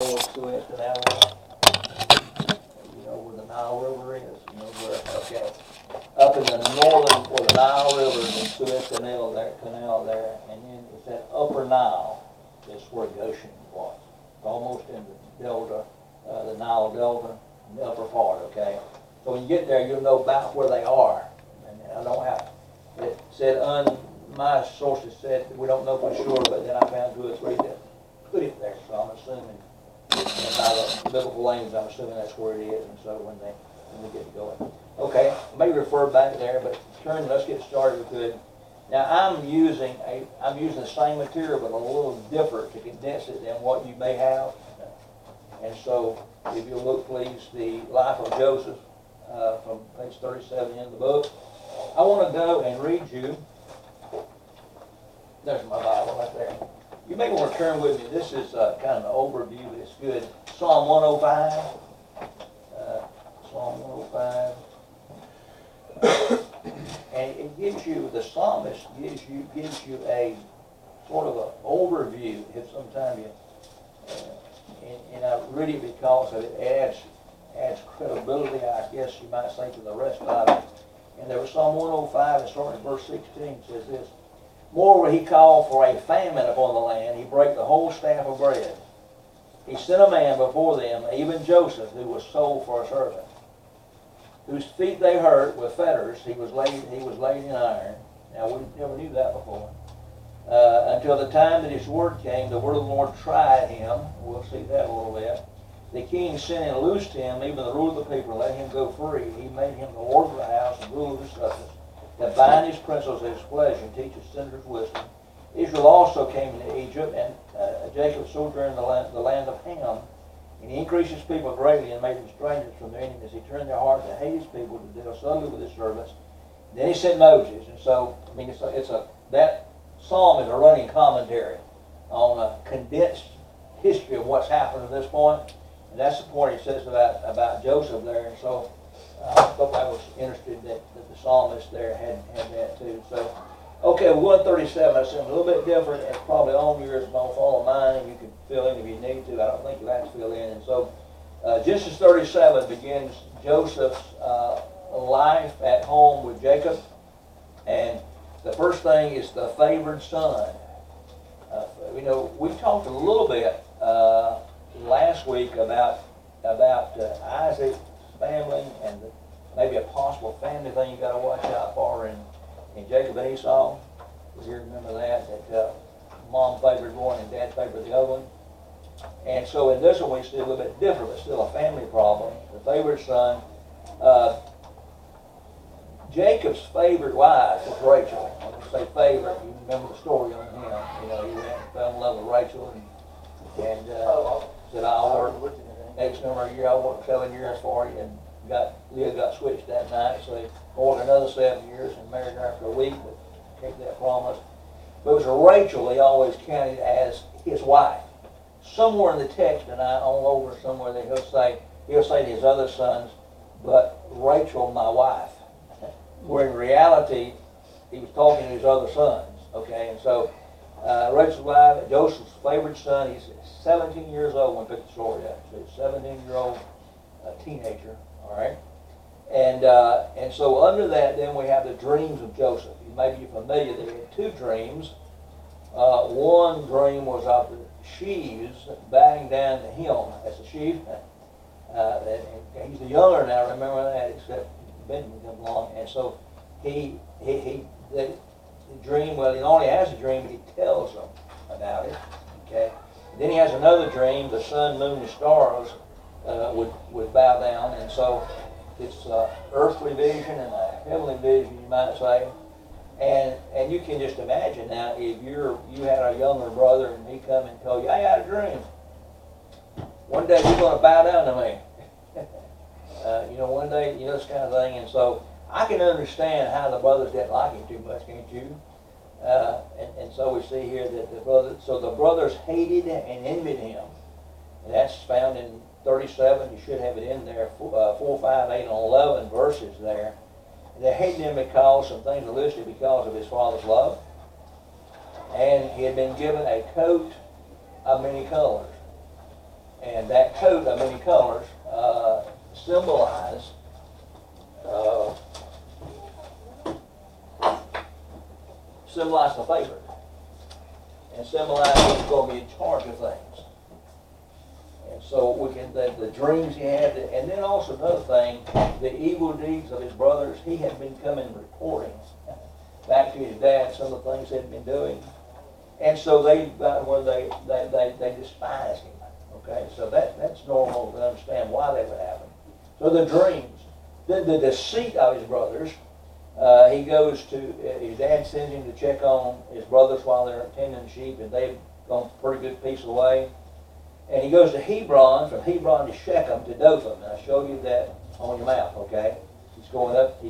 know where Suez Canal is? You know where the Nile River is? You know where, okay. Up in the northern, where the Nile River and Suez Canal there, and then it's that upper Nile, that's where Goshen was. Almost in the delta, the Nile Delta, in the upper part, okay? So when you get there, you'll know about where they are. And I don't have, it said, my sources said, we don't know for sure, but then I found 2 or 3 that put it there, so I'm assuming, and by the biblical language, I'm assuming that's where it is, and so when we get going. Okay, I may refer back there, but let's get started with good. Now I'm using the same material, but a little different to condense it than what you may have. And so, if you'll look, please, the life of Joseph from page 37 in the book. I want to go and read you. There's my Bible right there. You may want to turn with me. This is kind of an overview. It's good. Psalm 105. Psalm 105. And it gives you, the psalmist gives you a sort of an overview. If sometimes you, and I read it because it adds credibility, I guess you might say, to the rest of it. And there was Psalm 105, and starting in verse 16, says this: Moreover, he called for a famine upon the land. He brake the whole staff of bread. He sent a man before them, even Joseph, who was sold for a servant, whose feet they hurt with fetters. He was laid in iron. Now, we never knew that before. Until the time that his word came, the word of the Lord tried him. We'll see that a little bit. The king sent and loosed him, even the ruler of the people, let him go free. He made him the lord of the house and ruler of his substance, that bind his princes at his pleasure and teach his senators wisdom. Israel also came into Egypt, and Jacob sojourned in the land of Ham. And he increased his people greatly and made them strangers from their enemies. He turned their heart to hate his people, to deal subtly with his servants. Then he sent Moses. And so, I mean, that psalm is a running commentary on a condensed history of what's happened at this point. And that's the point he says about Joseph there. And so I thought I was interested that the psalmist there had that too. So, okay, 137, that's a little bit different. It's probably on yours, and I'll follow mine, and you can fill in if you need to. I don't think you have to fill in. And so Genesis 37 begins Joseph's life at home with Jacob. And the first thing is the favored son. We talked a little bit last week about Isaac's family and maybe a possible family thing you got to watch out for in Jacob and Esau. You remember that mom favored one and dad favored the other one. And so in this one we see a little bit different, but still a family problem. The favored son. Jacob's favorite wife was Rachel. When you say favorite, you remember the story on him. He went and fell in love with Rachel and said, I'll work X number of years, I'll work 7 years for you. And Leah got switched that night, so they worked another 7 years and married her after a week, but kept that promise. But it was Rachel he always counted as his wife. Somewhere in the text, and I all over somewhere that he'll say to his other sons, but Rachel, my wife. Where in reality, he was talking to his other sons, okay? And so, Rachel's wife, Joseph's favorite son, he's 17 years old when we picked the story up. So he's a 17-year-old teenager, all right? And so under that, then we have the dreams of Joseph. Maybe you're familiar, they had 2 dreams. One dream was of the sheaves bowing down to him as a sheaf. He's the younger now, remember that, except Benjamin comes along. And so the dream, well, he only has a dream, but he tells them about it. Okay. Then he has another dream, the sun, moon, and stars would bow down. And so it's an earthly vision and a heavenly vision, you might say. And you can just imagine now, if you had a younger brother and he come and told you, I had a dream. One day you're going to bow down to me. One day, this kind of thing. And so I can understand how the brothers didn't like him too much, can't you? And so we see here that the brothers hated and envied him. And that's found in 37. You should have it in there, 4, 5, 8, and 11 verses there. They hated him because some things are listed because of his father's love. And he had been given a coat of many colors. And that coat of many colors symbolized the favorite, and symbolized who's going to be in charge of things. And so we can the dreams he had, and then also another thing, the evil deeds of his brothers. He had been coming reporting back to his dad some of the things they'd been doing, and so they despised him. Okay, so that's normal to understand why that would happen. So the dreams, the deceit of his brothers. He goes to, his dad sends him to check on his brothers while they're tending the sheep, and they've gone a pretty good piece away. And he goes to Hebron, from Hebron to Shechem to Dothan. And I showed you that on your map, okay? He's going up,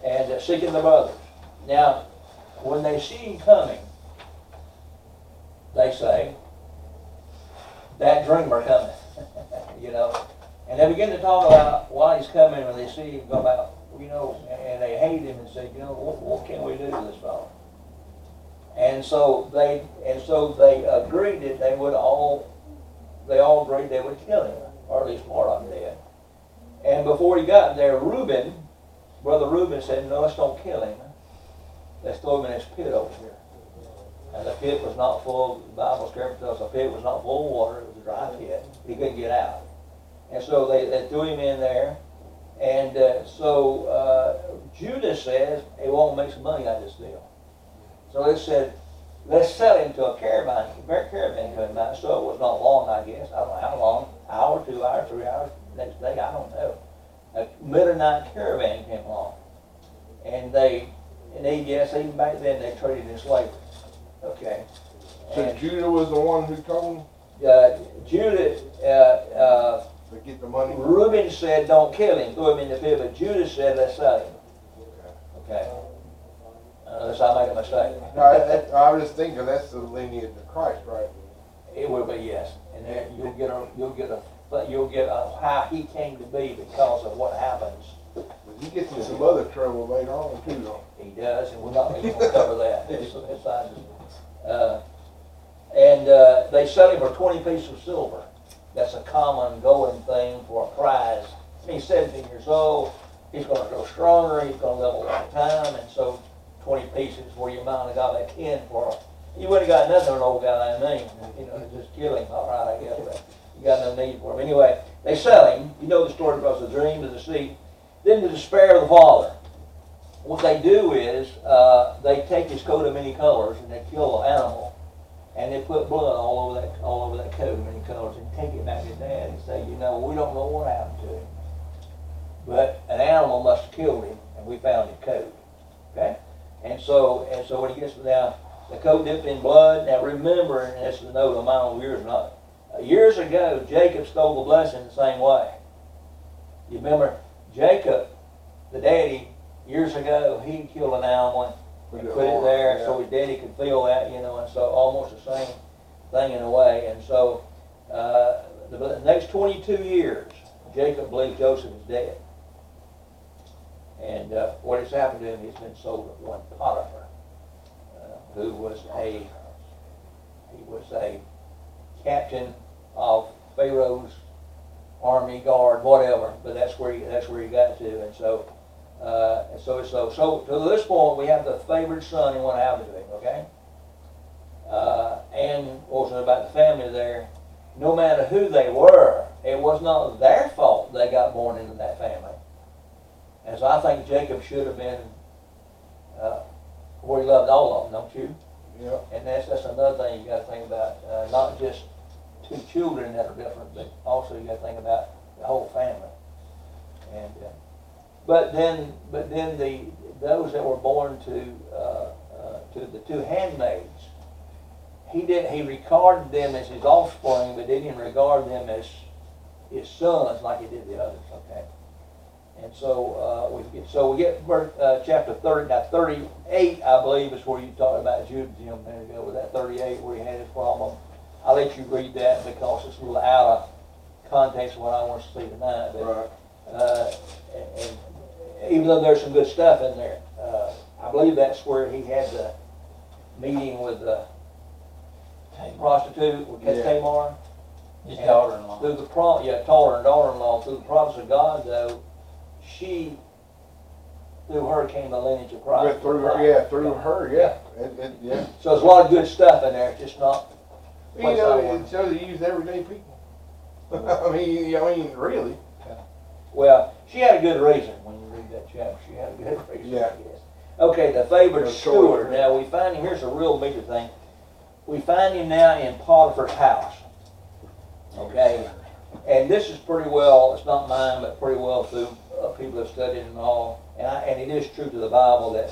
and seeking the brothers. Now, when they see him coming, they say, that dreamer coming, you know. And they begin to talk about why he's coming when they see him go about, you know, and they hate him and say, you know, what can we do to this fellow? And so they agreed that they all agreed they would kill him, or at least part of him did. And before he got there, Brother Reuben said, no, let's don't kill him. Let's throw him in this pit over here. And the pit was not full, the Bible scripture tells us the pit was not full of water, it was a dry pit. He couldn't get out. And so they threw him in there. And so Judah says, hey, we want to make some money out of this deal. So they said, let's sell him to a caravan coming by. So it was not long, I guess. I don't know how long, hour, 2 hours, 3 hours, next day, I don't know. A middle-of-the-night caravan came along. And even back then, they traded in slavery. Okay. So Judah was the one who told him? Judah, to get the money? Reuben said, don't kill him, throw him in the pit, but Judah said, let's sell him. Okay. Unless I make a mistake. No, I was just thinking that's the lineage of Christ, right? It will be, yes. And there you'll get how he came to be because of what happens. But he gets in some other trouble later on too, though. He does, and we're not going to cover that. And they sell him for 20 pieces of silver. That's a common going thing for a prize. He's 17 years old. He's going to grow stronger. He's going to live a long time. And so 20 pieces where you might have got that 10 for. You wouldn't have got nothing for an old guy like me. You know, just kill him. All right, I guess. But you got no need for him. Anyway, they sell him. You know the story about the dream, the deceit. Then the despair of the father. What they do is they take his coat of many colors and they kill the animal. And they put blood all over that coat of many colors and take it back to Dad and say, you know, we don't know what happened to him. But an animal must have killed him, and we found his coat. Okay? And so when he gets down, the coat dipped in blood. Now remember, and this is a note of my own years, not years ago, Jacob stole the blessing the same way. You remember Jacob, the daddy, years ago, he killed an animal and put it there so his daddy could feel that, you know, and so almost the same thing in a way. And so the next 22 years, Jacob believed Joseph is dead. And what has happened to him, he's been sold to one Potiphar, who was a captain of Pharaoh's army guard, whatever. But that's where he got to, and so to this point, we have the favored son and what happened to him. Okay, and also about the family there. No matter who they were, it was not their fault they got born into that family. And so I think Jacob should have been where he loved all of them, don't you? Yeah. And that's another thing you got to think about. Not just two children that are different, but also you got to think about the whole family. And but then those that were born to the two handmaids, he regarded them as his offspring, but didn't regard them as his sons like he did the others. Okay. And so we get chapter 38, I believe, is where you talked about Judah a minute ago, with that 38 where he had his problem. I'll let you read that because it's a little out of context of what I want to see tonight. But, right. And even though there's some good stuff in there, I believe that's where he had the meeting with the prostitute with Tamar. His And daughter-in-law. Through the daughter-in-law, through the promise of God, though, through her came the lineage of Christ. But through her, yeah. Yeah. So there's a lot of good stuff in there, it's just not. You know, it shows he used everyday people. I mean, really. Well, she had a good reason when you read that chapter. She had a good reason, Yeah. I guess. Okay, the favored No steward. choice. Now we find him, here's a real major thing. We find him now in Potiphar's house. Okay, and this is pretty well, it's not mine, but pretty well through people have studied it and all. And it is true to the Bible that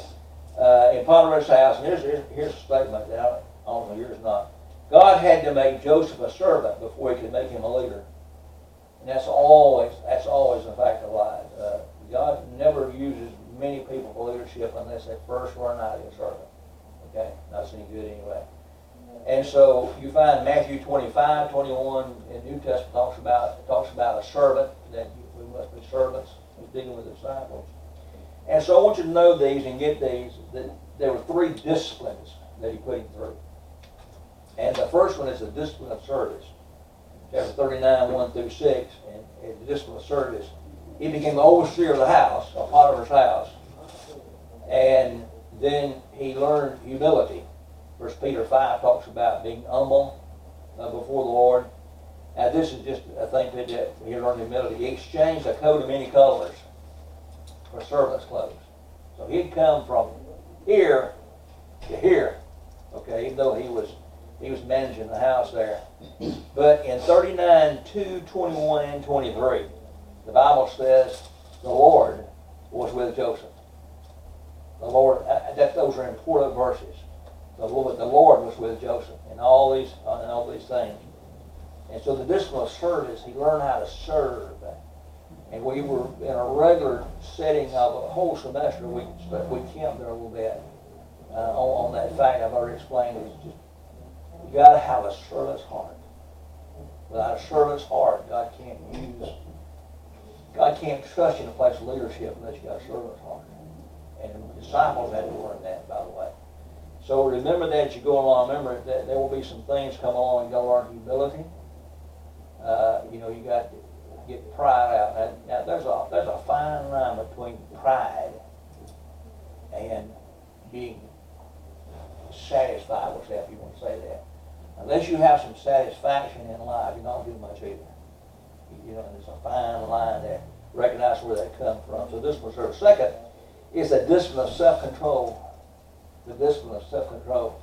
in Potiphar's house, and here's a statement that I don't know, yours not. God had to make Joseph a servant before he could make him a leader. And that's always a fact of life. God never uses many people for leadership unless they first learn how to be a servant. Okay? That's any good anyway. And so you find Matthew 25, 21 in the New Testament talks about a servant, that we must be servants. He's dealing with disciples. And so I want you to know these and get these, that there were 3 disciplines that he put him through. And the first one is the discipline of service. Chapter 39, 1 through 6, and the discipline of service. He became the overseer of the house, of Potiphar's house. And then he learned humility. 1 Peter 5 talks about being humble before the Lord. Now this is just a thing that he learned humility. He exchanged a coat of many colors for servant's clothes. So he'd come from here to here, okay, even though he was managing the house there. But in 39, 2, 21, and 23, the Bible says the Lord was with Joseph. The Lord, those are important verses. The Lord was with Joseph in all these things. And so the discipline of service, he learned how to serve. And we were in a regular setting of a whole semester. We camped there a little bit on that fact I've already explained. It's just, you got to have a servant's heart. Without a servant's heart, God can't trust you in a place of leadership unless you got a servant's heart. And the disciples had to learn that, by the way. So remember that as you go along. Remember that there will be some things come along and you'll learn humility. You got to get pride out. Now there's a fine line between pride and being satisfied with that, if you want to say that. Unless you have some satisfaction in life, you're not doing much either. There's a fine line there. Recognize where that comes from. So this was her. Second is the discipline of self-control. The discipline of self-control.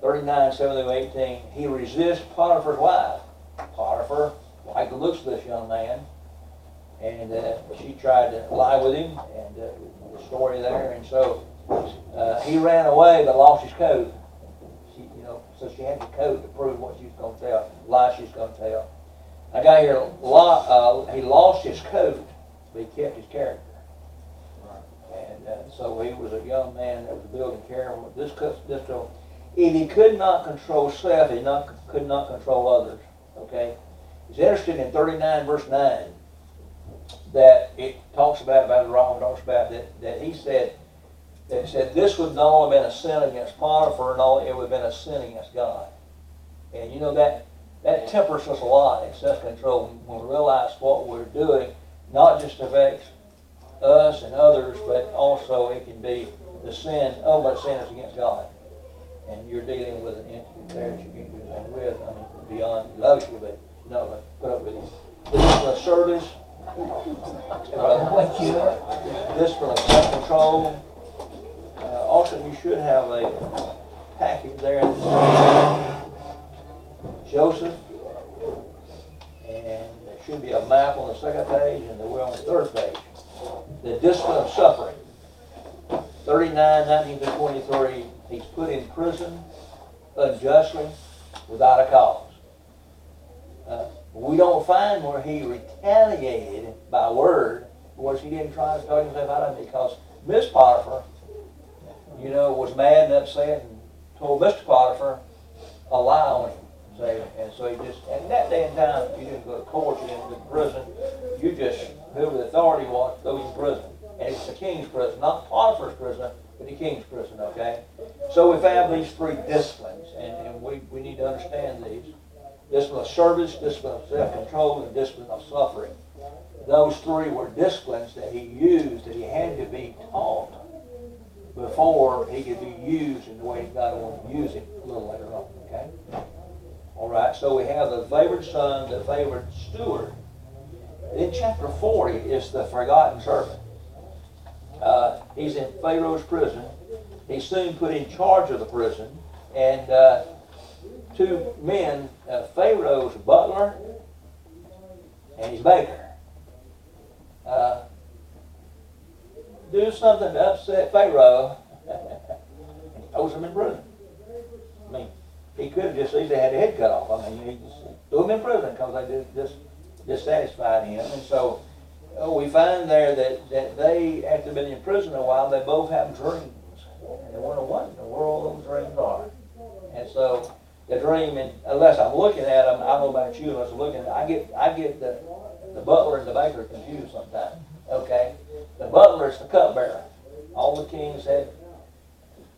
39, 7 through 18. He resists Potiphar's wife. Potiphar liked the looks of this young man. And she tried to lie with him. And the story there. And so he ran away but lost his coat. So she had the coat to prove what she was going to tell, lie she was going to tell. I got here, he lost his coat, but he kept his character. And so he was a young man that was building character. If he could not control self, he could not control others. Okay? It's interesting in 39 verse 9 that it talks about that he said, this would not only have been a sin against Potiphar, it would have been a sin against God. And that tempers us a lot in self-control when we realize what we're doing not just affects us and others, but also it can be the sin, ultimate sin is against God. And you're dealing with an entity there that you can't do anything with. Beyond, he loves you, but you're not going to put up with him. Discipline of service, discipline of self-control. Also, you should have a package there. Joseph, and there should be a map on the second page, and there will on the third page. The discipline of suffering. 39, 19 to 23. He's put in prison unjustly without a cause. We don't find where he retaliated by word, where he didn't try to talk himself out of it, because Miss Potiphar, was mad and upset and told Mr. Potiphar a lie on him. And so and that day and time, you didn't go to court, you didn't go to prison, you just, whoever the authority was, threw you in prison. And it's the king's prison, not Potiphar's prison, but the king's prison, okay? So we have these 3 disciplines, and we need to understand these. discipline of service, discipline of self-control, and discipline of suffering. Those three were disciplines that he used, that he had to be taught before he could be used in the way God wanted to use him a little later on, okay? All right, so we have the favored son, the favored steward. In chapter 40 is the forgotten servant. He's in Pharaoh's prison. He's soon put in charge of the prison. And two men, Pharaoh's butler and his baker, do something to upset Pharaoh and throws him in prison. I mean, he could have just easily had their head cut off. I mean, he just threw him in prison because they just dissatisfied him. And so we find there that they, after being in prison a while, they both have dreams. And they wonder what in the world those dreams are. And so the dream, and unless I'm looking at them, I don't know about you, unless I'm looking at them, I get the butler and the baker confused sometimes. Okay? The butler is the cupbearer. All the kings had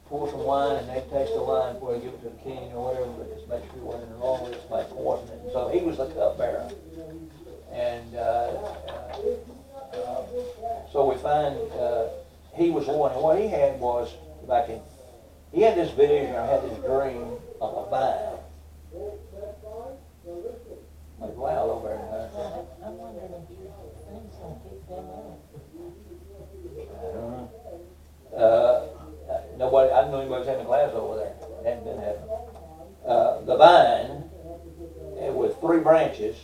pour some wine and they'd taste the wine before they give it to the king or whatever, but just make sure it wasn't wrong with it, it's like poison it. So he was the cupbearer. And so we find he was the one, and what he had was, he had this vision or had this dream of a vine. It's loud over there. I'm wondering if your thing's going to keep them out. I don't know. Nobody, I didn't know anybody was having class over there. It hadn't been happening. The vine with 3 branches,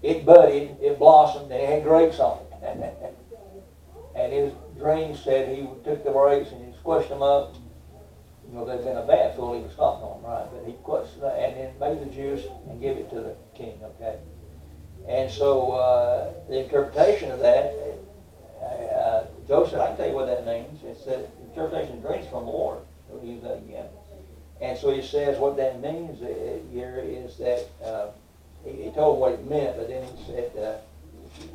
it budded, it blossomed, and it had grapes on it. And his dream said he took the grapes and he squished them up. You know, they'd been a bat full, he was stomping on them, right? But he squished it and then made the juice and gave it to the king, okay? And so the interpretation of that, Joseph, I can tell you what that means. It's the interpretation of dreams from the Lord. We'll use that again. And so he says what that means here is that he told what it meant, but then he said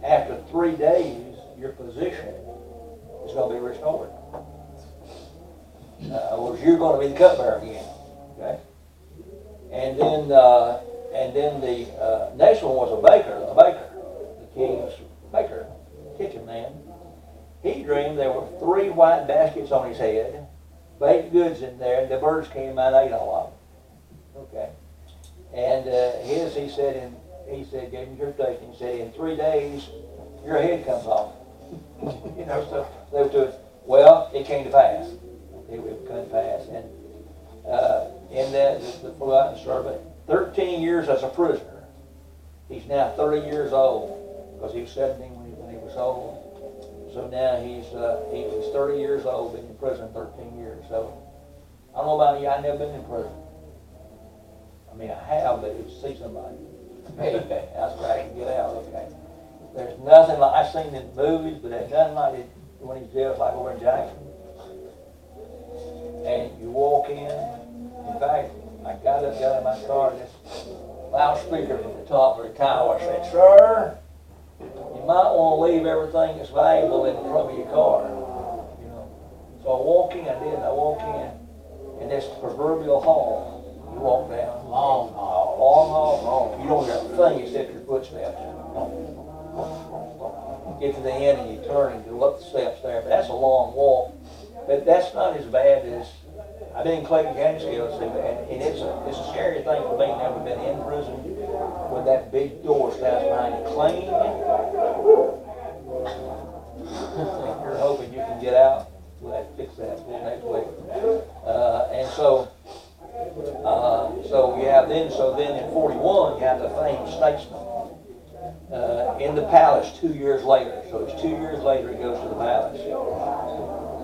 after 3 days, your position is going to be restored. Or you're going to be the cupbearer again. Okay? And then the next one was a baker, the king's baker, kitchen man. He dreamed there were 3 white baskets on his head, baked goods in there, and the birds came out and ate all of them. Okay. And he said, gave him interpretation. He said, in 3 days, your head comes off. You know, so they were doing, well, it came to pass. It came to pass. And in that, the forgotten servant, 13 years as a prisoner. He's now 30 years old, because he was 17 when he was old. So now he's 30 years old, been in prison 13 years. So I don't know about you, I've never been in prison. I mean, I have, but to see somebody. That's where I can get out, okay. There's nothing like, I've seen in movies, but there's nothing like it when he's jailed like over in Jackson. And you walk in fact, I got in my car, and this loudspeaker from the top of the tower said, sir, you might want to leave everything that's valuable in front of your car. You know. So I walk in, and this proverbial hall, you walk down. Long hall. You don't hear a thing except your footsteps. Get to the end and you turn and go up the steps there, but that's a long walk. But that's not as bad as, I've been in Clayton County Jail, and it's a scary thing for me, never been in prison, with that big door stands behind you, clean. You're hoping you can get out. We'll have to fix that next week. And so then in 41, you have the famed statesman in the palace 2 years later. So it's 2 years later he goes to the palace.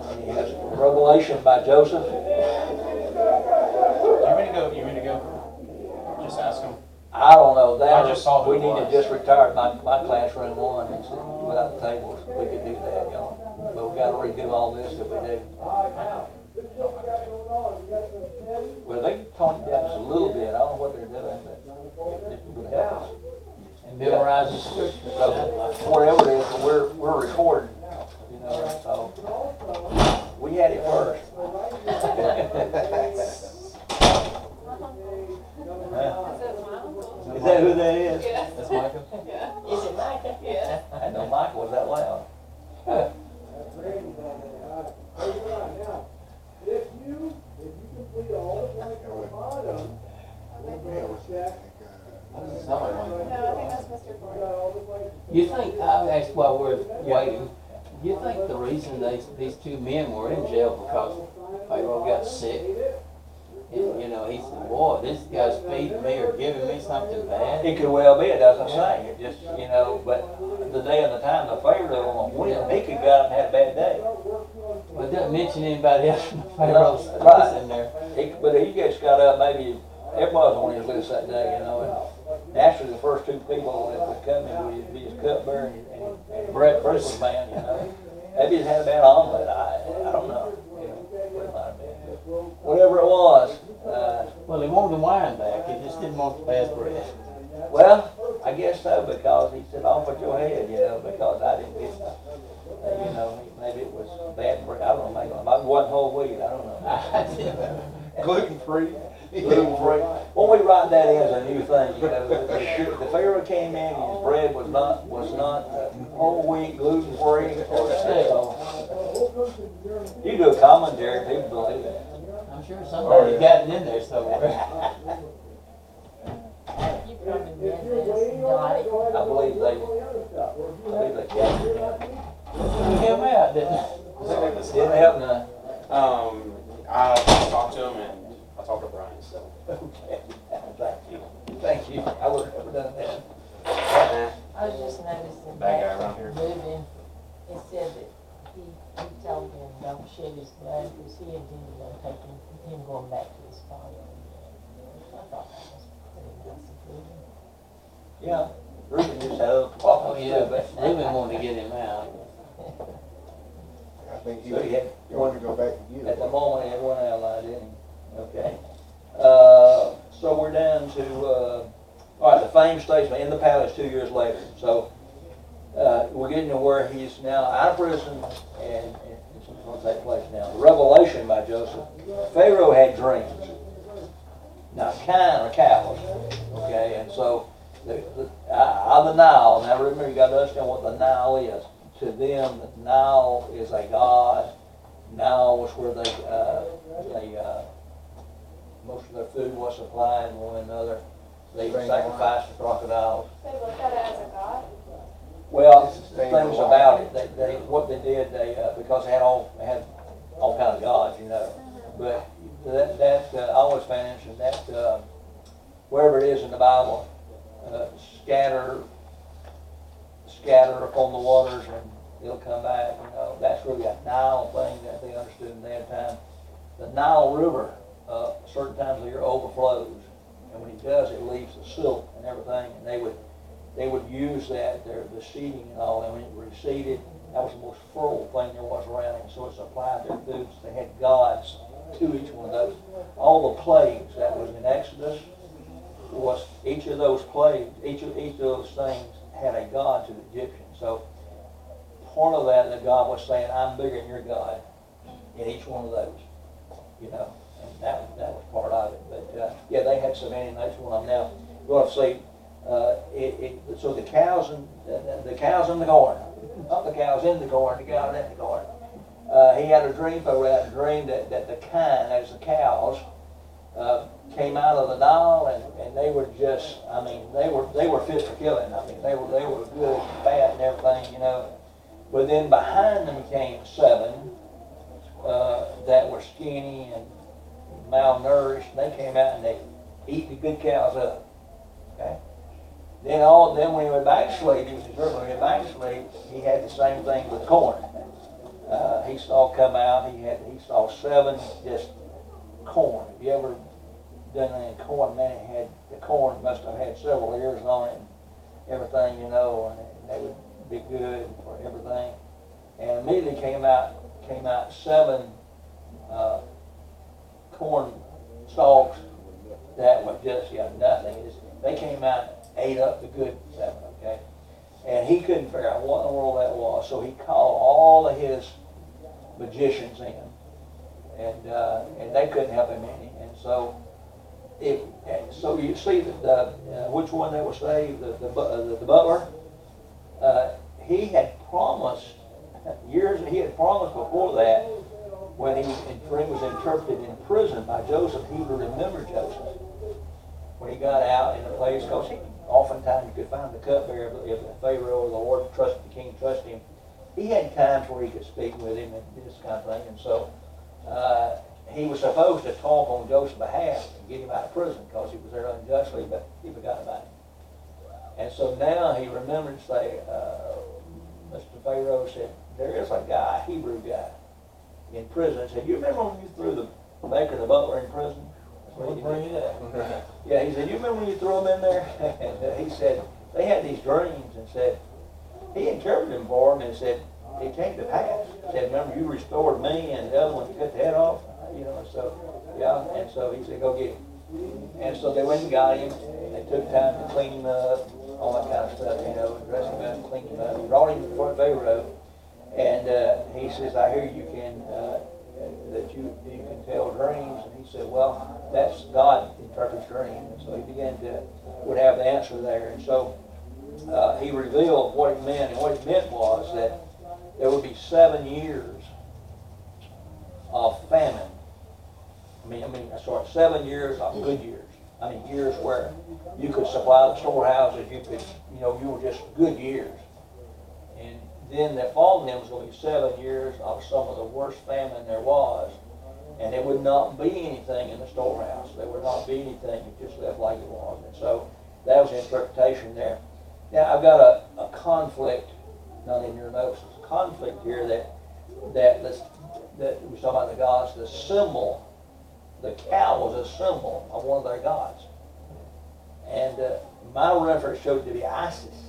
And he has a revelation by Joseph. You mean to go? Just ask him. I don't know. That I just saw who we it need to was. just retire my classroom one and without the tables. We could do that, you know. But we got to redo all this if we do. Well, they talked about us a little bit. I don't know what they're doing, but it would help us. And memorize the scripture. So whatever it is, we're recording. You know, so we had it first. Is that my uncle? Is that who that is? Yeah. That's Micah? Yeah. Is it Micah? Yeah. I didn't know Michael was that loud. Sound like Micah. No, I think that's Mr. Ford. You think, I asked while we're waiting, you think the reason these two men were in jail because Pharaoh got sick? And, you know, he said, boy, this guy's feeding me or giving me something bad. It could well be, it doesn't say, it just, you know, but the day and the time, the Pharaoh on a whim, he could go out and have a bad day. But it doesn't mention anybody else from Pharaoh's Right. in there. But he just got up, maybe, everybody was on his list that day, you know, and naturally the first two people that would come in would be his cupbearer and breakfast man, you know. Maybe he's had a bad omelet, I don't know, you know, it might have been. Whatever it was, Well, he wanted the wine back, he just didn't want the bad bread. well, I guess so, because he said, off with your head, you know, because I didn't get, you know, maybe it was bad bread, I don't know, maybe it wasn't whole wheat, I don't know. I didn't. Gluten-free. Gluten-free. Well, we write that in as a new thing, you know, the Pharaoh came in, and his bread was not whole wheat, gluten-free, or so. You do a commentary, people believe it. I'm sure somebody got it in there somewhere. You probably read this and got it. I believe they captured him. It came out, didn't it? Didn't help none. I talked to him and I talked to Brian, so. Okay, thank you, I would have never done that. I was just noticing Bad guy that around here. moving, it said that he told him don't shed his blood because he intended on taking him going back to his father. I thought that was pretty nice of Reuben. Yeah, Reuben just had a Oh, problem, yeah, but Reuben wanted to get him out. I think he So he had wanted to go back and get at the it. moment, he had one ally, didn't he? Okay. So we're down to, all right, the fame station in the palace 2 years later. So, we're getting to where he's now out of prison and something's going to take place now. The revelation by Joseph. Pharaoh had dreams. Now, kine are cows, okay? And so, out of the Nile, now remember, you got to understand what the Nile is. To them, the Nile is a god. Nile was where they most of their food was supplied and one another. They sacrificed the crocodiles. They look at it as a god. Well, It's the the same things as about it, what they did, because they had all kind of gods, you know. But that I always found interesting that wherever it is in the Bible, scatter upon the waters and it'll come back. You know, that's really a Nile thing that they understood in that time. The Nile River, certain times of the year overflows, and when he does, it leaves the silt and everything, and they would use that, the seeding and all, and when it receded, that was the most fertile thing there was around it, so it supplied their foods. They had gods to each one of those. All the plagues that was in Exodus, was each of those plagues, each of those things had a god to the Egyptians. So part of that God was saying, I'm bigger than your God in each one of those, you know, and that was part of it. But yeah, they had so many, and that's one of them. Now, you want to see, so the cows in the corn, not the cows in the corn, the cows in the corn. He had a dream, but had a dream that the kine, that is the cows, came out of the Nile, and they were just, I mean, they were fit for killing. I mean, they were good, fat, and everything, you know. But then behind them came 7 that were skinny and malnourished. And they came out and they eat the good cows up. Okay. Then when he went backslid, he was deserved. When he went backslid, he had the same thing with corn. He saw come out. He saw 7 just corn. Have you ever done any corn? Man, the corn must have had several ears on it and everything, you know, and they would be good for everything. And immediately came out 7 corn stalks that were just nothing. They came out, ate up the good 7, okay? And he couldn't figure out what in the world that was, so he called all of his magicians in, and they couldn't help him any. And so so you see which one that was saved, the butler. He had promised he had promised before that, when he was interpreted in prison by Joseph, he would remember Joseph when he got out in the place, because oftentimes you could find the cupbearer if the Pharaoh or the Lord trusted the king, trusted him. He had times where he could speak with him and this kind of thing, and so he was supposed to talk on Joseph's behalf and get him out of prison because he was there unjustly, but he forgot about him. And so now he remembered, say, Mr. Pharaoh said, there is a guy, a Hebrew guy, in prison. He said, you remember when you threw the baker and the butler in prison? That's what he did. Yeah, he said, you remember when you threw them in there? And he said, they had these dreams, and said, he interpreted them for them and said, it came to pass. He said, remember you restored me and the other one you cut the head off? You know, so, yeah, and so he said, go get him. And so they went and got him. They took time to clean him up, all that kind of stuff, you know, dress him up, clean him up. He brought him before Pharaoh, and he says, I hear you can, that you can tell dreams. And he said, well, that's God interprets dreams. And so he began would have the answer there. And so he revealed what it meant, and what it meant was that there would be 7 years of famine. 7 years of good years. Years where you could supply the storehouses, you were just good years. And then that following them was going to be 7 years of some of the worst famine there was. And there would not be anything in the storehouse. There would not be anything. It just left like it was. And so that was the interpretation there. Now I've got a conflict, not in your notes, it's a conflict here that we saw about the gods, the symbol. The cow was a symbol of one of their gods. And my reference showed it to be Isis.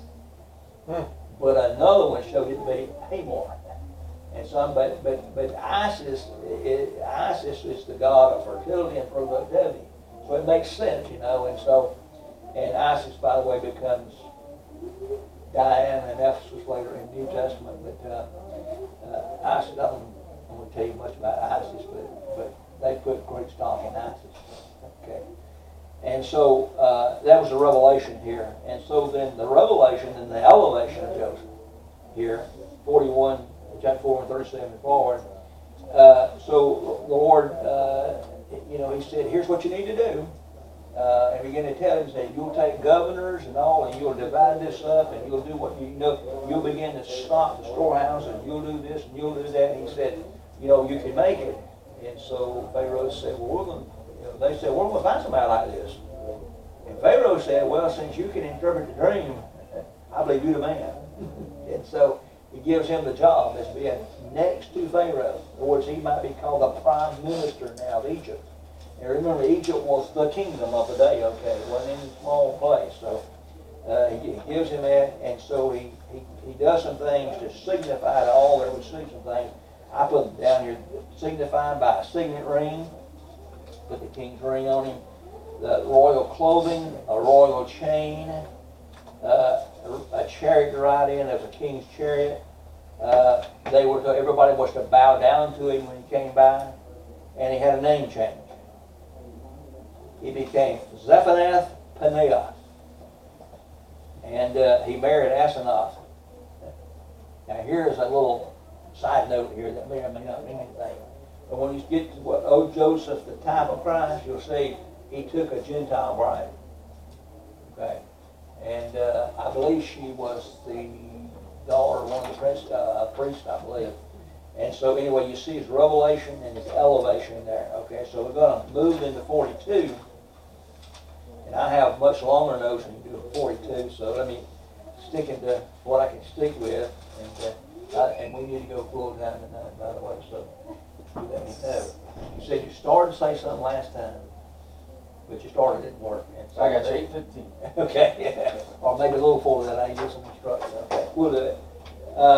But another one showed it to be Hamor. And but Isis is the god of fertility and productivity. So it makes sense, and Isis, by the way, becomes Diana in Ephesus later in the New Testament. But Isis, I don't want to tell you much about Isis, but they put great stock in Isis. Okay. And so that was the revelation here. And so then the revelation and the elevation of Joseph here, 41, chapter 41:37 and forward. So the Lord, he said, here's what you need to do. And began to tell him, say, you'll take governors and all, and you'll divide this up, and you'll do what you'll begin to stock the storehouse, and you'll do this, and you'll do that. And he said, you can make it. And so Pharaoh said, well, they said, we're going to find somebody like this. And Pharaoh said, well, since you can interpret the dream, I believe you're the man. And so he gives him the job as being next to Pharaoh. In other words, he might be called the prime minister now of Egypt. And remember, Egypt was the kingdom of the day, okay? It wasn't any small place. So he gives him that, and so he does some things to signify to all that would see some things. I put them down here, signifying by a signet ring, put the king's ring on him, the royal clothing, a royal chain, a chariot to ride in, as a king's chariot. Everybody was to bow down to him when he came by, and he had a name change. He became Zephanath Paneah, and he married Asenath. Now here's a little side note here that may or may not mean anything. But when you get to what Joseph, the type of Christ, you'll see he took a Gentile bride. Okay. And I believe she was the daughter of one of the priests, I believe. And so anyway, you see his revelation and his elevation there. Okay, so we're going to move into 42. And I have much longer notes than you do in 42, so let me stick into what I can stick with. And we need to go full time tonight, by the way, so you let me know. You said you started to say something last time, but you started didn't work. I got you 8:15. Okay, yeah. Or maybe a little before that, I need some instruction. Okay, we'll do it.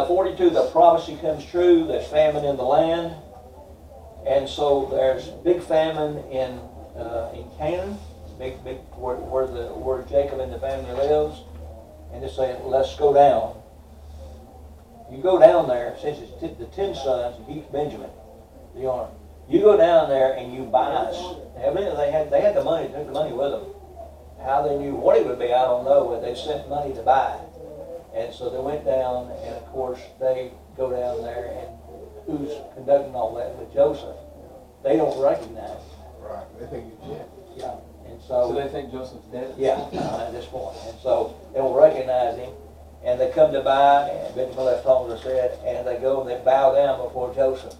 42, the prophecy comes true. There's famine in the land. And so there's big famine in Canaan, where Jacob and the family lives. And they say, let's go down. You go down there, since it's the 10 sons, he keeps Benjamin, the arm. You go down there and you buy us. Evidently they had the money, took the money with them. How they knew what it would be, I don't know, but they sent money to buy it. And so they went down, and of course they go down there, and who's conducting all that with Joseph? They don't recognize him. Right, they think it's Jim. Yeah. And So they think Joseph's dead? yeah, at this point. And so they don't recognize him. And they come to buy, and Benjamin left home, as I said, and they go and they bow down before Joseph.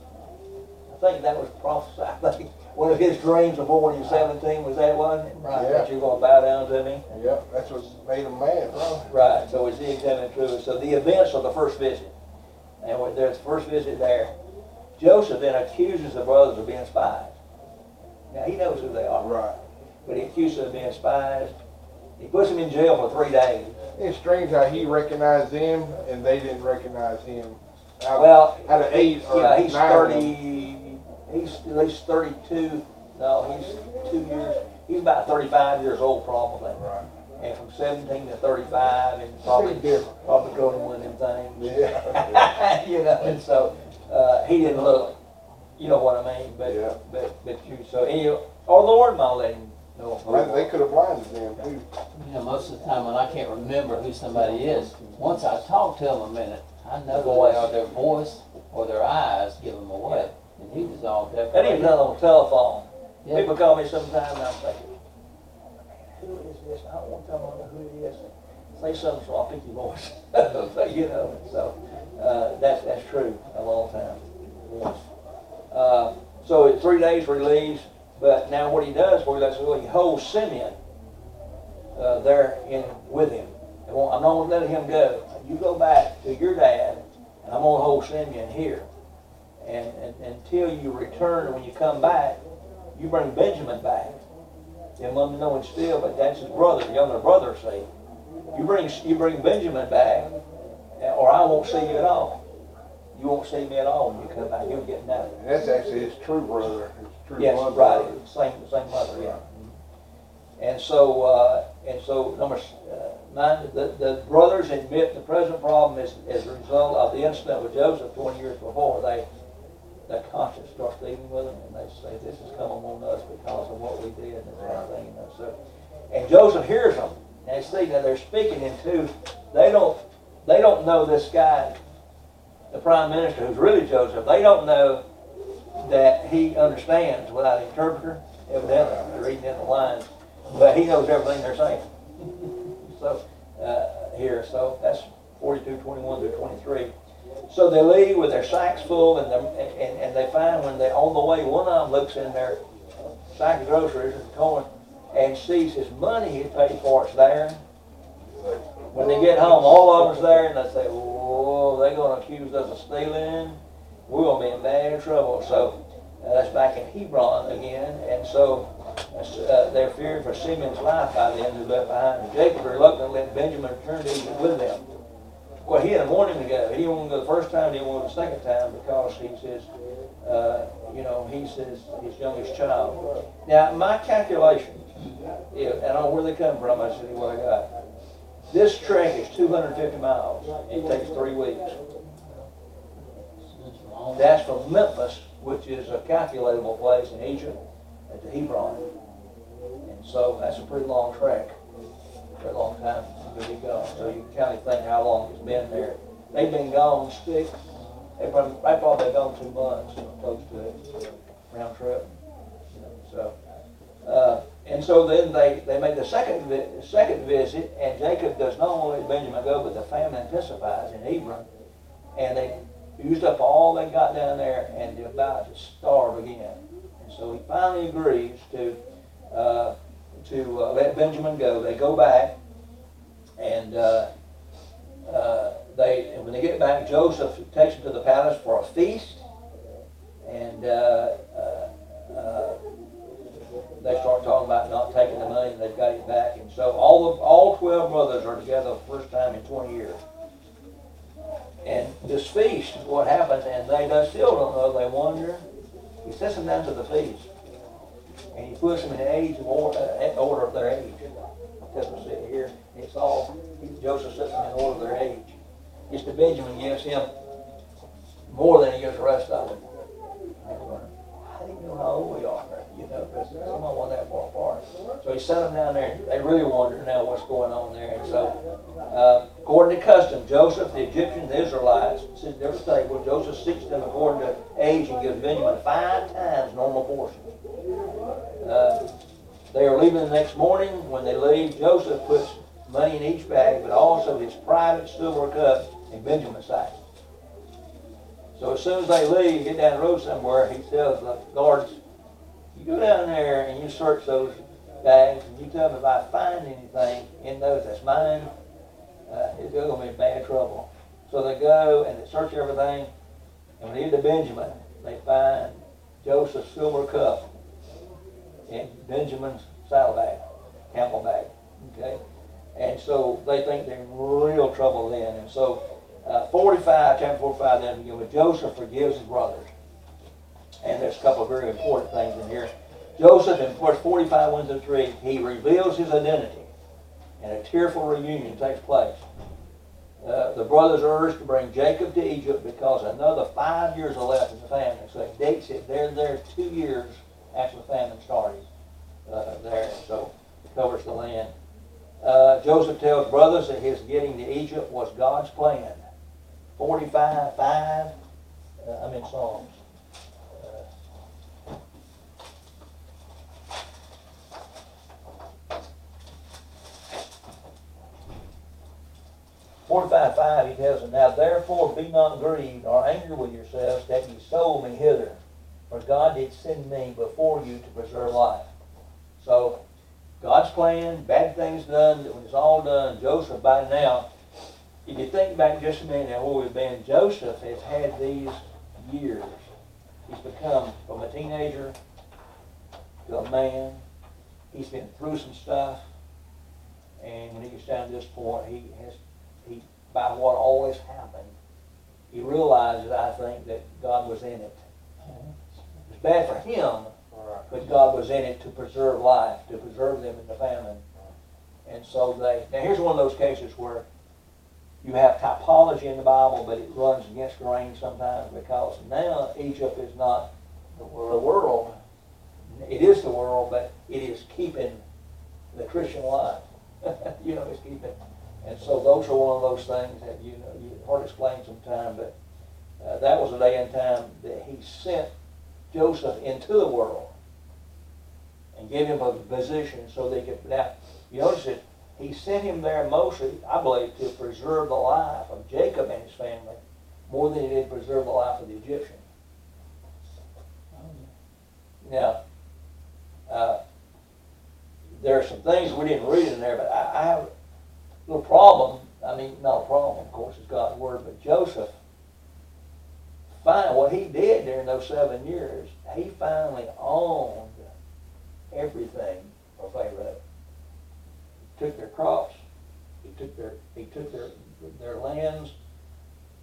I think that was prophesied. I think one of his dreams before when he was 17 was that one? Right. Yeah. That you're going to bow down to me? Yep, that's what made him mad, bro. Right, so it's the examining true. So the events of the first visit. And when there's the first visit there, Joseph then accuses the brothers of being spies. Now he knows who they are. Right. But he accuses them of being spies. He puts them in jail for 3 days. It's strange how he recognized them and they didn't recognize him. Well, out of 8 or yeah, he's 9 of them. 30, he's at least 32, no, he's 2 years, he's about 35 years old probably. Right. And from 17 to 35, and Pretty different. probably growing one of them things. Yeah. You know, and so, he didn't look, you know what I mean, but, Yeah. but you, so, anyway, our Lord might let him know. They could have blinded them too. You know, most of the time when I can't remember who somebody is, once I talk to them a minute, I know the way or their voice or their eyes give them away. And he was all That decorated. even done on the telephone. Yeah. People call me sometimes and I'm thinking, who is this? I don't want to tell them who it is. Say something so I'll pick your voice. You know, so that's true a long time. So it's 3 days release, but now what he does for you, he holds Simeon there with him. I'm not going to let him go. You go back to your dad, and I'm going to hold Simeon here. And until you return, when you come back, you bring Benjamin back. And let me know it's still, but that's his brother, younger brother, see. You bring Benjamin back, or I won't see you at all. You won't see me at all when you come back. You'll get nothing. And that's actually his true brother, his true Yes, blood right. brother. Same mother, yeah. And so number 9, the brothers admit the present problem is as a result of the incident with Joseph 20 years before. Their conscience starts dealing with them, and they say this has come upon us because of what we did and this kind of thing. You know, so, and Joseph hears them. And see, now they're speaking in two. They don't know this guy, the prime minister, who's really Joseph. They don't know that he understands without an interpreter. Evidently, they're reading in the lines, but he knows everything they're saying. So here, so that's 42:21 through 23. So they leave with their sacks full, and they find when they're on the way, one of them looks in their sack of groceries and corn and sees his money he paid for it's there. When they get home, all of them's there, and they say, "Whoa, they're going to accuse us of stealing. We're going to be in bad trouble." So that's back in Hebron again, and so they're fearing for Simeon's life by then, who left behind. And Jacob reluctantly let Benjamin return to Egypt with them. Well, he didn't want him to go. He didn't want to go the first time. He didn't want to go the second time because he's his youngest child. Now, my calculations, and I don't know where they come from. I said what I got. This trek is 250 miles. It takes 3 weeks. That's from Memphis, which is a calculatable place in Egypt, to Hebron. And so that's a pretty long trek. For a long time to be gone. So you can kind of think how long it's been there. They've been gone 6. They probably gone 2 months, close to it, round trip. And so then they make the second visit, and Jacob does not only let Benjamin go, but the famine intensifies in Hebron, and they used up all they got down there, and they're about to starve again. And so he finally agrees to let Benjamin go. They go back, and when they get back, Joseph takes them to the palace for a feast, and they start talking about not taking the money, and they've got it back. And so all 12 brothers are together the first time in 20 years. And this feast, what happens, and they still don't know, they wonder. He sets them down to the feast, and he puts them in age of order of their age. Because we see here, it's all, Joseph sets them in order of their age. Mr. Benjamin gives him more than he gives the rest of them. How do you how old we are, because some of them weren't that far apart. So he sent them down there. They really wonder now what's going on there. And so, according to custom, Joseph, the Egyptians, the Israelites, sit at their table. Joseph seats them according to age and gives Benjamin 5 times normal portion. They are leaving the next morning. When they leave, Joseph puts money in each bag, but also his private silver cup in Benjamin's sack. So as soon as they leave, get down the road somewhere, he tells the guards, you go down there and you search those bags, and you tell me if I find anything in those that's mine, it's going to be in bad trouble. So they go and they search everything, and when they get to Benjamin, they find Joseph's silver cup in Benjamin's saddle bag, camel bag, okay? And so they think they're in real trouble then. And so chapter 45, then begin with Joseph forgives his brothers. And there's a couple of very important things in here. Joseph, in verse 45, 1 to 3, he reveals his identity, and a tearful reunion takes place. The brothers are urged to bring Jacob to Egypt because another 5 years are left in the famine. So it dates it. They're there 2 years after the famine started there. So it covers the land. Joseph tells brothers that his getting to Egypt was God's plan. 45:5. I'm in Psalms. 45:5, he tells them, now therefore be not grieved or angry with yourselves that ye sold me hither, for God did send me before you to preserve life. So God's plan, bad things done, when it's all done, Joseph by now, if you think back just a minute where we've been, Joseph has had these years. He's become from a teenager to a man. He's been through some stuff. And when he gets down to this point, by what always happened, he realizes, I think, that God was in it. It's bad for him, but God was in it to preserve life, to preserve them in the famine. And so now here's one of those cases where you have typology in the Bible, but it runs against grain sometimes, because now Egypt is not the world. It is the world, but it is keeping the Christian life. It's keeping. And so those are one of those things that, hard to explain sometimes, but that was a day and time that he sent Joseph into the world and gave him a position so they could. Now, you notice that he sent him there mostly, I believe, to preserve the life of Jacob and his family more than he did preserve the life of the Egyptian. Now, there are some things we didn't read in there, but I have a little problem. I mean, not a problem, of course, it's God's word, but Joseph, what he did during those 7 years, he finally owned everything for Pharaoh. He took their crops, he took their lands,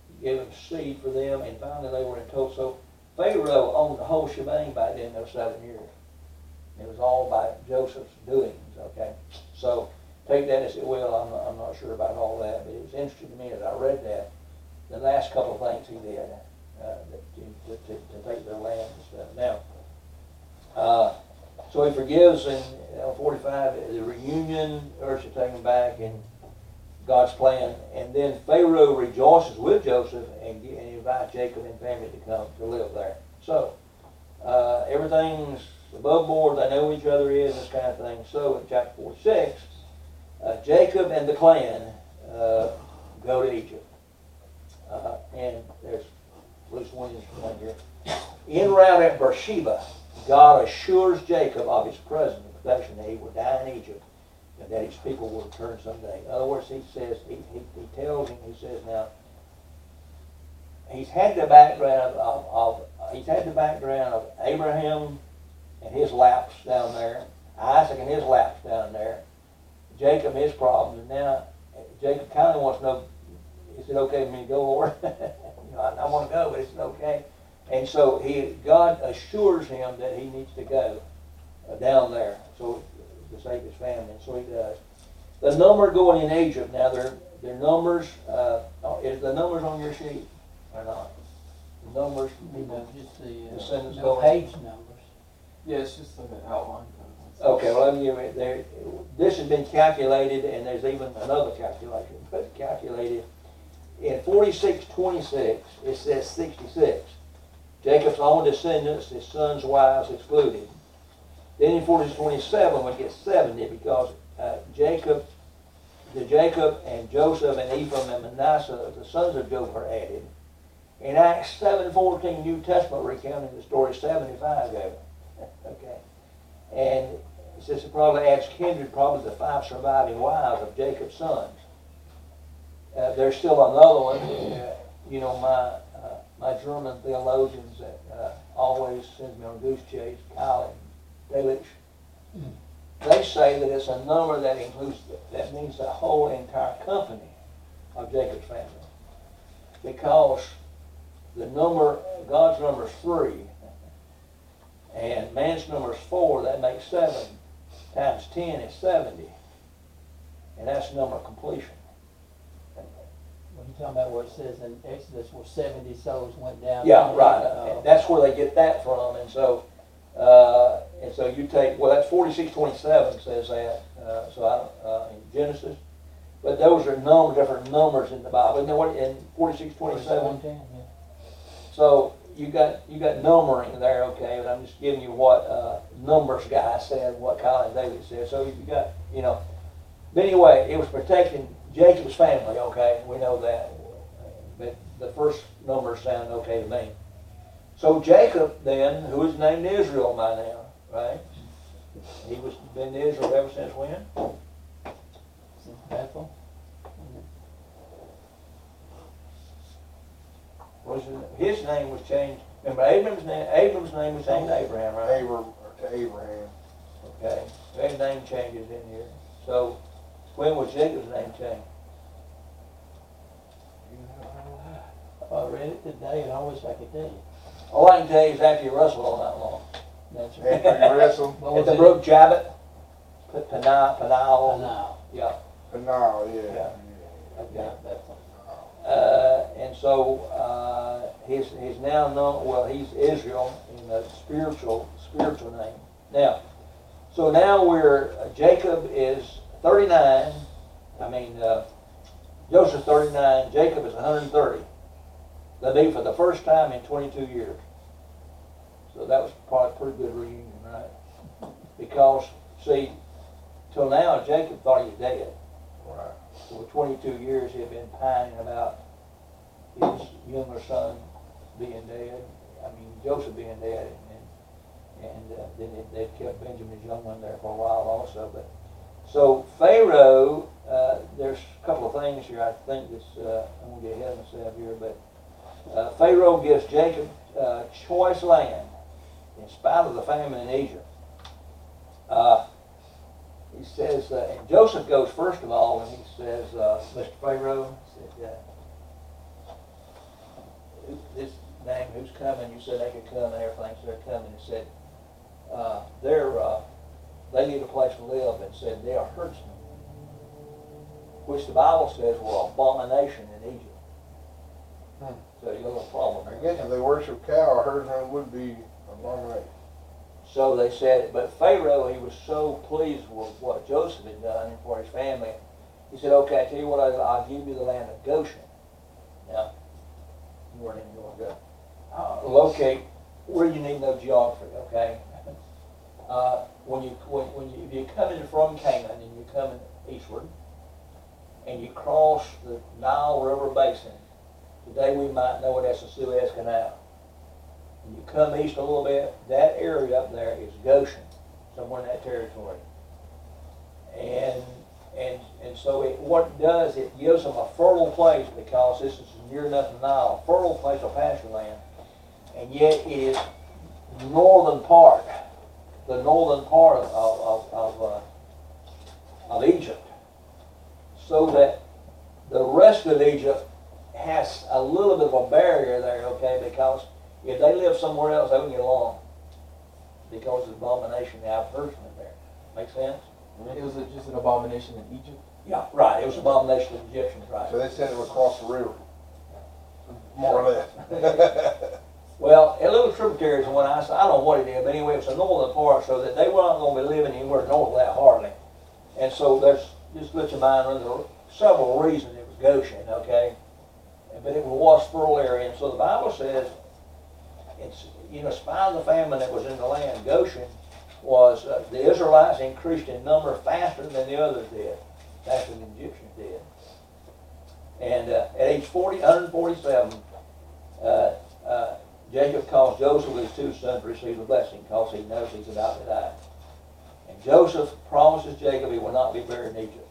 he gave them seed for them, and finally they were in total. So Pharaoh owned the whole shebang by then, those 7 years. It was all by Joseph's doings, okay? So take that as it will. I'm not sure about all that, but it was interesting to me as I read that, the last couple of things he did to take their land and stuff. Now, so he forgives in 45, the reunion, urged to take him back, and God's plan. And then Pharaoh rejoices with Joseph and invites Jacob and family to come to live there. So everything's above board. They know who each other is, this kind of thing. So in chapter 46, Jacob and the clan go to Egypt. And there's at least one instrument here. En route at Beersheba, God assures Jacob of his present protection, that he will die in Egypt and that his people will return someday. In other words, he says, he tells him, he says now, he's had the background of Abraham and his lapse down there, Isaac and his lapse down there, Jacob his problems, and now Jacob kind of wants to know, is it okay for me to go, Lord? I want to go, but is it okay? And so God assures him that he needs to go down there so to save his family, and so he does. The number going in Egypt, now their numbers, is the numbers on your sheet or not? The numbers, Just the descendants no going. page numbers. Yeah, it's just an outline. Okay, well, let me give it there. This has been calculated, and there's even another calculation, but calculated. In 46:26, it says 66. Jacob's own descendants, his sons' wives excluded. Then in 46:27, we get 70 because Jacob and Joseph and Ephraim and Manasseh, the sons of Joseph, are added. In Acts 7:14, New Testament recounting the story, 75 gave it. Okay. And it says it probably adds kindred, probably the 5 surviving wives of Jacob's sons. There's still another one. You know, my German theologians that always send me on a goose chase, Kyle and Delitzsch, they say that it's a number that includes, that means the whole entire company of Jacob's family. Because the number, God's number is 3, and man's number is 4, that makes 7, times 10 is 70. And that's the number of completion. When you're talking about where it says in Exodus where 70 souls went down. Yeah, right. And that's where they get that from. And so you take, well, that's 46:27 says that. In Genesis, but those are different numbers in the Bible. And then what in 46:27? Yeah. So you got numbering there, okay? But I'm just giving you what numbers guy said, what Colin David said. So you got, you know. But anyway, it was protecting Jacob's family, okay? We know that. But the first numbers sound okay to me. So Jacob then, who is named Israel by now, right? He was been Israel ever since when? Since Bethel. His name was changed. Remember, Abram's name was changed to Abraham, right? To Abraham. Okay. His name changes in here. So when was Jacob's name changed? I read it today and I wish I could tell you. All I can tell you is after you wrestled all night long. That's After you wrestle. What At was the it? brook Jabbok, Peniel. No. Yeah. No, yeah. Yeah. Yeah, Okay. Bethel. And so he's now known. Well, he's Israel in the spiritual name. Now, so now Jacob is 39. Joseph's 39. Jacob is 130. They meet for the first time in 22 years. So that was probably a pretty good reunion, right? Because, see, till now Jacob thought he was dead. Right. So for 22 years he had been pining about his younger son being dead. Joseph being dead, and then they kept Benjamin's young one there for a while also. But so Pharaoh, there's a couple of things here. I think this. I'm gonna get ahead of myself here, but Pharaoh gives Jacob choice land in spite of the famine in Egypt. He says, and Joseph goes first of all, and he says, Mr. Pharaoh, said, this name, who's coming? You said they could come and everything, so they're coming. He said, they need a place to live, and said they are herdsmen, which the Bible says were abomination in Egypt. So you got a problem. I guess if they worship cow, a herdsman would be abomination. So they said, but Pharaoh, he was so pleased with what Joseph had done and for his family. He said, okay, I tell you what, I'll give you the land of Goshen. Now, where did you want to go? Locate where you need no geography, okay? If you're coming from Canaan and you're coming eastward, and you cross the Nile River Basin, today we might know it as the Suez Canal. And you come east a little bit, that area up there is Goshen, somewhere in that territory. And so what it does, it gives them a fertile place because this is near enough to the Nile, a fertile place of pasture land. And yet it is the northern part of Egypt. So that the rest of Egypt has a little bit of a barrier there, okay, because if they live somewhere else, they wouldn't get along because of the abomination they have herdsmen there. Make sense? It was just an abomination in Egypt? Yeah, right. It was an abomination of the Egyptians, right? So they said it would cross the river. More or less. Well, a little tributaries, when I don't know what it is, but anyway, it's the northern part, so that they were not gonna be living anywhere north of that hardly. And so there's, just let your mind run, there were several reasons it was Goshen, okay? But it was fertile area, and so the Bible says, it's, spite of the famine that was in the land, Goshen was, the Israelites increased in number faster than the others did, faster than the Egyptians did. And at age 147, Jacob calls Joseph with his 2 sons to receive the blessing because he knows he's about to die. And Joseph promises Jacob he will not be buried in Egypt.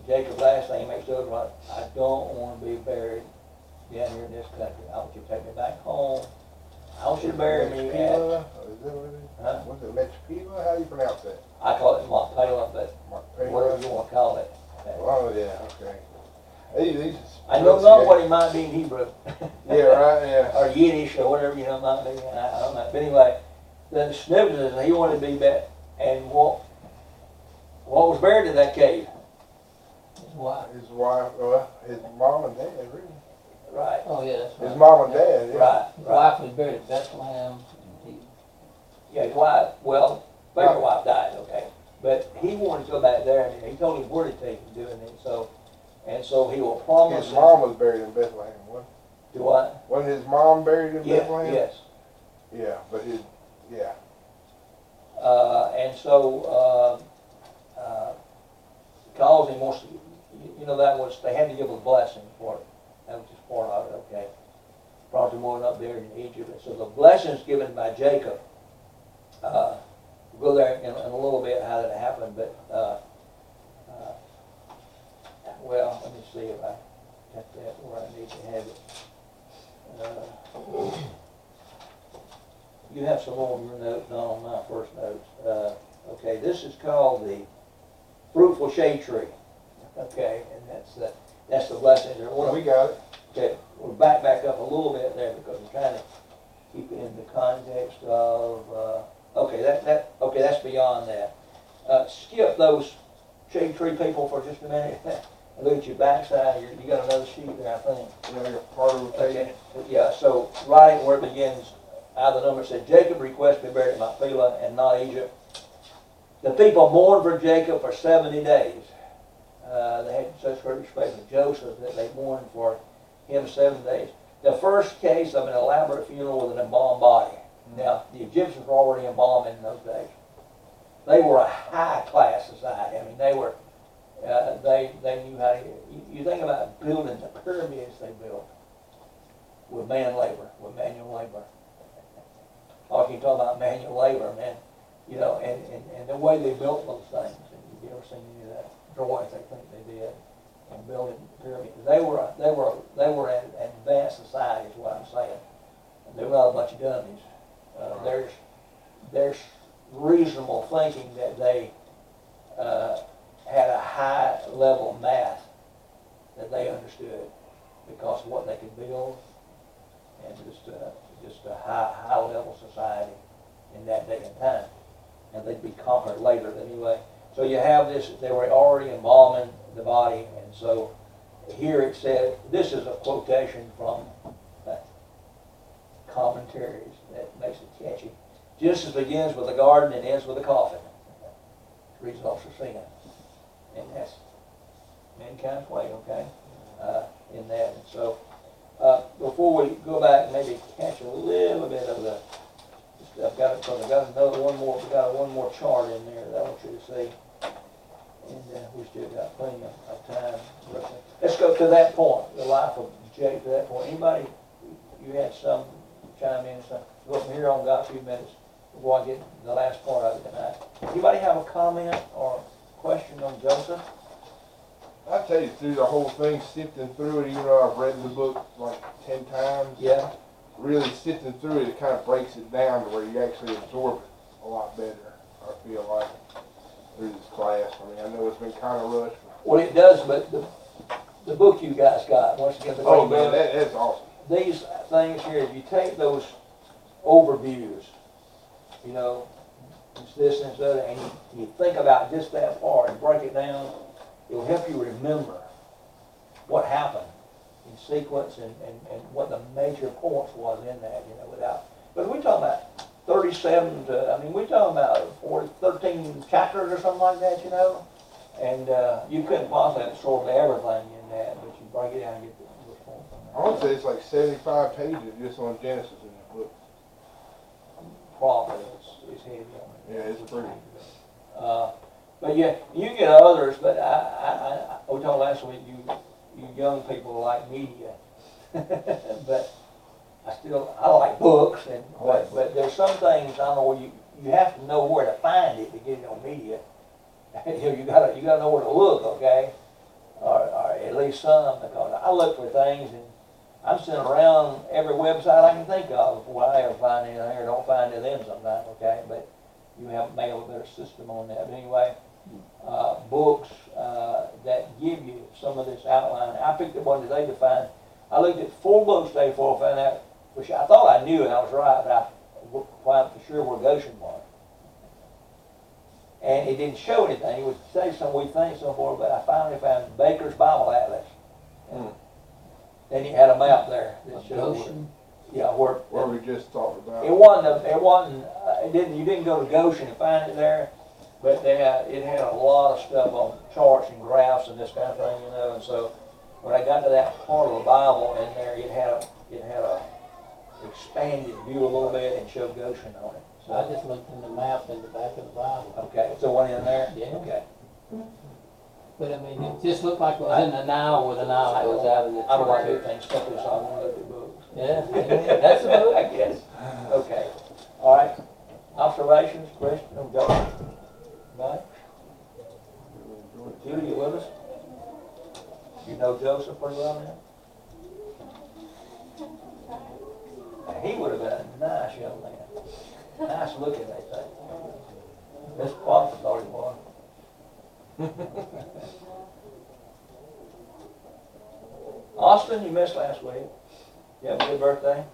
Jacob's last thing makes Joseph right, I don't want to be buried down here in this country. I want you to take me back home. I want you to bury me at... Is that what it is? Huh? What's it, Metropila? How do you pronounce that? I call it Machpelah, but Marpela? whatever you want to call it. Oh, yeah, okay. These I don't know what it might be in Hebrew. Yeah, right, yeah. Or Yiddish or whatever, it might be. I don't know. But anyway, the significance is he wanted to be back. And what was buried in that cave? His wife. His wife, his mom and dad, really. Right. Oh, yeah, that's right. His mom and dad, yeah. Right. His Right. wife was buried at Bethlehem. Yeah, his wife, well, favorite wife died, okay. But he wanted to go back there, and he told him where to take him doing it. So he will promise. His mom was buried in Bethlehem, wasn't Do what? Wasn't his mom buried in Yeah, Bethlehem? yes. Yeah, but yeah. And so, because he wants to, that was, they had to give a blessing for it. That was just part of it, okay. Brought him on up there in Egypt. And so the blessings given by Jacob, we'll go there in a little bit how that happened, but, well, let me see if I got that where I need to have it. You have some more of your notes on my first notes. Okay, this is called the fruitful shade tree. Okay, and that's the blessing. We got it. Okay, we'll back up a little bit there because we're trying to keep it in the context of. Okay, that's beyond that. Skip those shade tree people for just a minute. Look at your backside. You got another sheet there, I think. Yeah, you're part of the page. Okay. Yeah. So right where it begins, out of the number said Jacob requests to be buried in Machpelah and not Egypt. The people mourned for Jacob for 70 days. They had such great respect for Joseph that they mourned for him 7 days. The first case of an elaborate funeral with an embalmed body. Now, the Egyptians were already embalming in those days. They were a high-class society. I mean, they were, they knew how to, you think about building the pyramids they built with manual labor. Oh, you talk about manual labor, man, and the way they built those things. Have you ever seen any of that drawings they think they did and building pyramids? They were an advanced society, is what I'm saying. And they were not a bunch of dummies. There's reasonable thinking that they had a high level of math that they understood because of what they could build, and just a high level society in that day and time. And they'd be conquered later anyway. So you have this, they were already embalming the body, and so here it said, this is a quotation from commentaries that makes it catchy. Jesus begins with the garden and ends with the coffin. Reads off the sin. And that's mankind's way, okay? In that. And so before we go back, maybe catch a little bit of the, I've got one more chart in there that I want you to see. And we still got plenty of time. Let's go to that point, the life of Jake to that point. Anybody, you had some chime in, so go from here on, got a few minutes before I get to the last part of it tonight. Anybody have a comment or question on Joseph? I tell you, through the whole thing, sifting through it, even though I've read the book like 10 times, Yeah. really sifting through it, it kind of breaks it down to where you actually absorb it a lot better, I feel like, through this class. I mean, I know it's been kind of rushed. Well, it does, but the book you guys got, once again, the Oh, great man, book, that's awesome. these things here, if you take those overviews, it's this and it's that, and you think about just that part and break it down, it'll help you remember what happened, in sequence and what the major points was in that, you know, without, but we're talking about 37 to, I mean, we're talking about 13 chapters or something like that, you know? And you couldn't possibly absorb everything in that, but you break it down and get the points on that. I want to say it's like 75 pages just on Genesis in that book. Probably it's heavy on it. Yeah, it's pretty. But yeah, you get others, but we talked last week, you young people like media. But I like books, but there's some things, I don't know, you have to know where to find it to get it on media. You gotta know where to look, okay? Or at least some, because I look for things and I'm sitting around every website I can think of before I ever find anything or don't find it then sometimes, okay? But you may have a better system on that. But anyway, books that give you some of this outline. I picked up one today to find. I looked at 4 books today before I found out, which I thought I knew and I was right, but I found for sure where Goshen was. And it didn't show anything. It would say some we think so forth, but I finally found Baker's Bible Atlas. Then he had a map there that showed Goshen? Where we just talked about. You didn't go to Goshen and find it there, but it had a lot of stuff on charts and graphs and this kind of thing, you know. And so when I got to that part of the Bible in there, it had a expanded view a little bit and showed Goshen on it. So I just looked in the map in the back of the Bible. Okay, so one in there? Yeah. Okay. But I mean, it just looked like it was in the Nile where the Nile goes out of the I don't like to do things simply, so I want to look at books. Yeah, that's a book. I guess. Okay. All right. Observations, questions, Joe? Bye. Judy, you with us? You know Joseph pretty well now? He would have been a nice young man. Nice looking, they think. Miss Parker thought he was. Austin, you missed last week. You have a good birthday?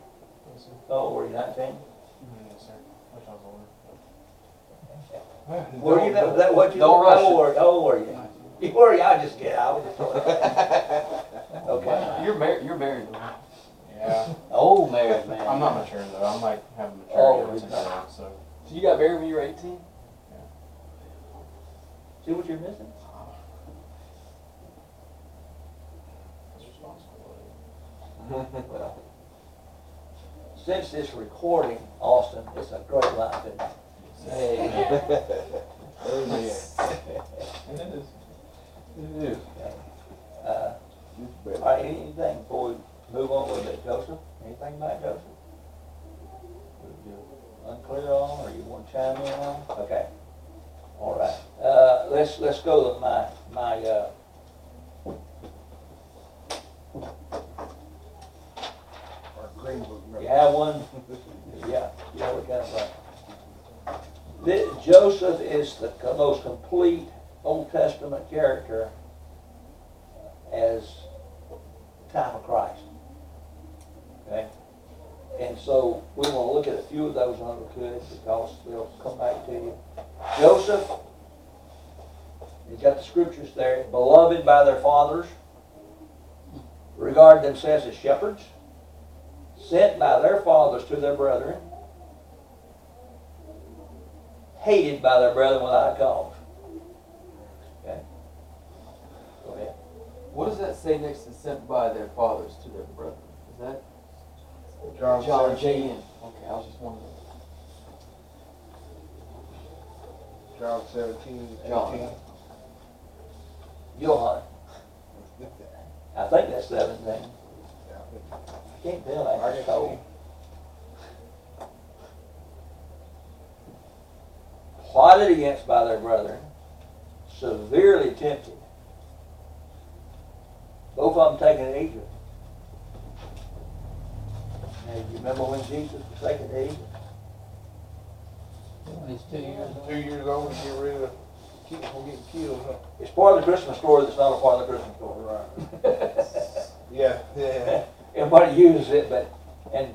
Yes, sir. How old were you, 19? Yes, sir. Wish I was older. Were you, that what you, Don't rush it. how old were you? You were, I just get out. Okay. You're married though. Yeah. Old married man. I'm not mature though. I'm like having Oh, maturity he's every not. so. So you got married when you were 18? See what you're missing? That's responsibility. Well, since this recording, Austin, it's a great life, isn't it? Hey. Amen. And it is. It is. All right, anything before we move on with it, Joseph? Anything about Joseph? You're unclear on, or you want to chime in on? Okay. All right. Let's go to my Our green book. you have one? Yeah, we got one. Joseph is the most complete Old Testament character as the time of Christ. Okay? And so we want to look at a few of those when we could, because they'll come back to you. Joseph, you've got the scriptures there, beloved by their fathers, regard themselves as shepherds, sent by their fathers to their brethren, hated by their brethren without a cause. Okay? Go ahead. What does that say next to sent by their fathers to their brethren? Is that John John 17. J. N? Okay, I was just wondering. John 17, 18. John. Johann. I think that's 17. Yeah, I can't tell. I just told. Plotted against by their brethren, severely tempted. Both of them taken to Egypt. Now, you remember when Jesus was taken to Egypt? When he's 2 years old. 2 years old to get rid of kids from getting killed, huh? It's part of the Christmas story that's not a part of the Christmas story. Right. Yeah, yeah. Everybody uses it, and